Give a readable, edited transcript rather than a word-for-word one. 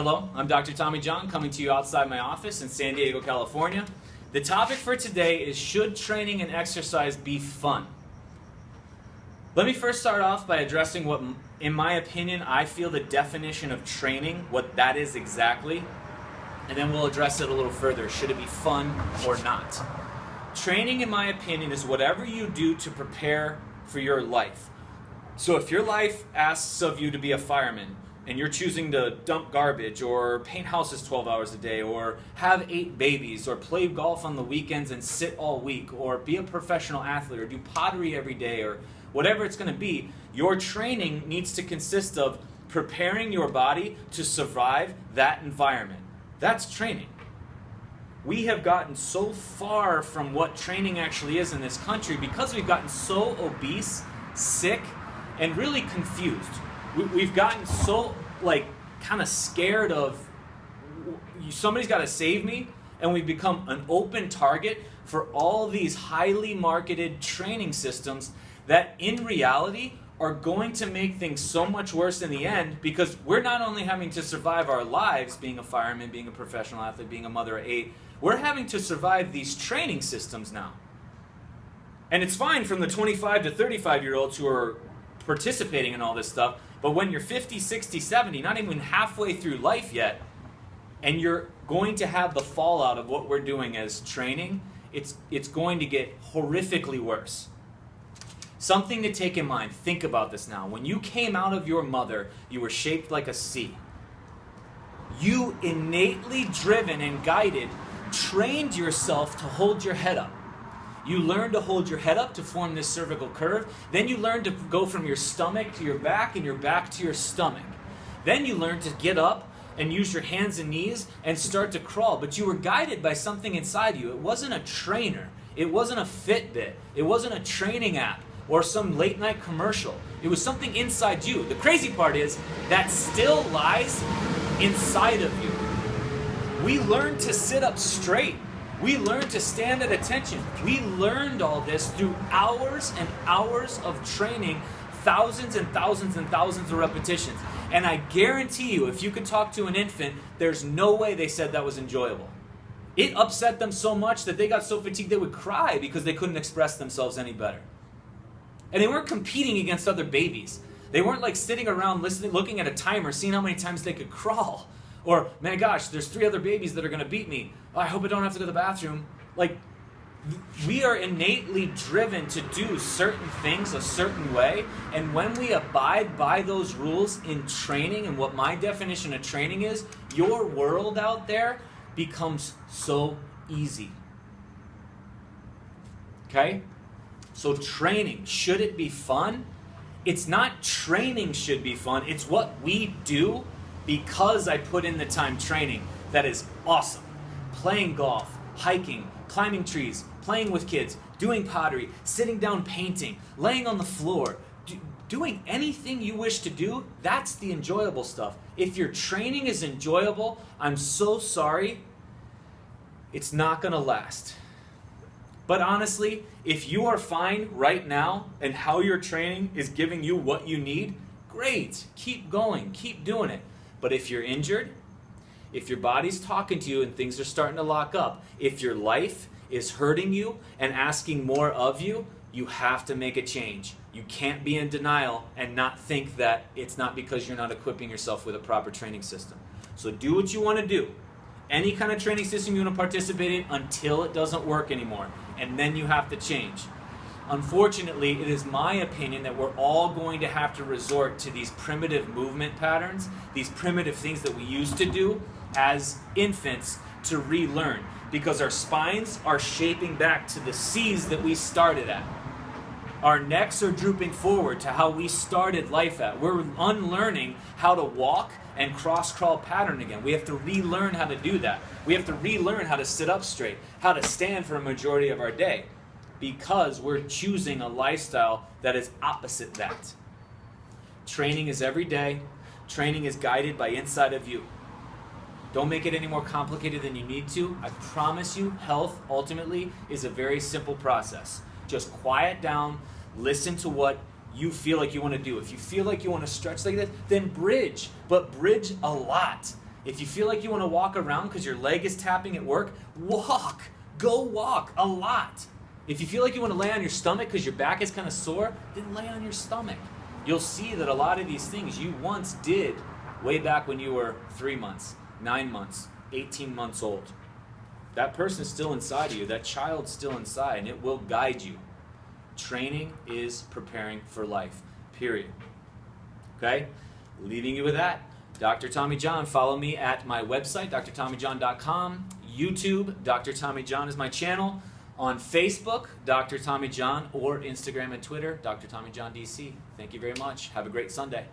Hello, I'm Dr. Tommy John coming to you outside my office in San Diego, California. The topic for today is, should training and exercise be fun? Let me first start off by addressing what, in my opinion, I feel the definition of training, what that is exactly, and then we'll address it a little further. Should it be fun or not? Training, in my opinion, is whatever you do to prepare for your life. So if your life asks of you to be a fireman, and you're choosing to dump garbage or paint houses 12 hours a day or have 8 babies or play golf on the weekends and sit all week or be a professional athlete or do pottery every day or whatever it's going to be, your training needs to consist of preparing your body to survive that environment. That's training. We have gotten so far from what training actually is in this country because we've gotten so obese, sick, and really confused. We've gotten so, kind of scared of, somebody's got to save me, and we've become an open target for all these highly marketed training systems that in reality are going to make things so much worse in the end, because we're not only having to survive our lives, being a fireman, being a professional athlete, being a mother of 8, we're having to survive these training systems now. And it's fine from the 25 to 35-year-olds who are participating in all this stuff, but when you're 50, 60, 70, not even halfway through life yet, and you're going to have the fallout of what we're doing as training, it's going to get horrifically worse. Something to take in mind, think about this now. When you came out of your mother, you were shaped like a C. You, innately driven and guided, trained yourself to hold your head up. You learn to hold your head up to form this cervical curve. Then you learn to go from your stomach to your back and your back to your stomach. Then you learn to get up and use your hands and knees and start to crawl. But you were guided by something inside you. It wasn't a trainer. It wasn't a Fitbit. It wasn't a training app or some late night commercial. It was something inside you. The crazy part is that still lies inside of you. We learned to sit up straight. We learned to stand at attention. We learned all this through hours and hours of training, thousands and thousands and thousands of repetitions. And I guarantee you, if you could talk to an infant, there's no way they said that was enjoyable. It upset them so much that they got so fatigued they would cry because they couldn't express themselves any better. And they weren't competing against other babies. They weren't like sitting around listening, looking at a timer, seeing how many times they could crawl. Or, man, gosh, there's 3 other babies that are going to beat me. Oh, I hope I don't have to go to the bathroom. We are innately driven to do certain things a certain way. And when we abide by those rules in training, and what my definition of training is, your world out there becomes so easy. Okay? So training, should it be fun? It's not training should be fun. It's what we do because I put in the time training that is awesome. Playing golf, hiking, climbing trees, playing with kids, doing pottery, sitting down painting, laying on the floor, doing anything you wish to do, that's the enjoyable stuff. If your training is enjoyable, I'm so sorry, it's not going to last. But honestly, if you are fine right now and how your training is giving you what you need, great, keep going, keep doing it. But if you're injured, if your body's talking to you and things are starting to lock up, if your life is hurting you and asking more of you, you have to make a change. You can't be in denial and not think that it's not because you're not equipping yourself with a proper training system. So do what you want to do. Any kind of training system you want to participate in until it doesn't work anymore. And then you have to change. Unfortunately, it is my opinion that we're all going to have to resort to these primitive movement patterns, these primitive things that we used to do as infants to relearn, because our spines are shaping back to the C's that we started at. Our necks are drooping forward to how we started life at. We're unlearning how to walk and cross-crawl pattern again. We have to relearn how to do that. We have to relearn how to sit up straight, how to stand for a majority of our day, because we're choosing a lifestyle that is opposite that. Training is every day. Training is guided by inside of you. Don't make it any more complicated than you need to. I promise you, health ultimately is a very simple process. Just quiet down, listen to what you feel like you want to do. If you feel like you want to stretch like this, then bridge, but bridge a lot. If you feel like you want to walk around because your leg is tapping at work, walk. Go walk a lot. If you feel like you want to lay on your stomach because your back is kind of sore, then lay on your stomach. You'll see that a lot of these things you once did way back when you were 3 months, 9 months, 18 months old. That person's still inside of you. That child's still inside, and it will guide you. Training is preparing for life, period. Okay? Leaving you with that. Dr. Tommy John. Follow me at my website, drtommyjohn.com. YouTube, Dr. Tommy John is my channel. On Facebook, Dr. Tommy John, or Instagram and Twitter, Dr. Tommy John DC. Thank you very much. Have a great Sunday.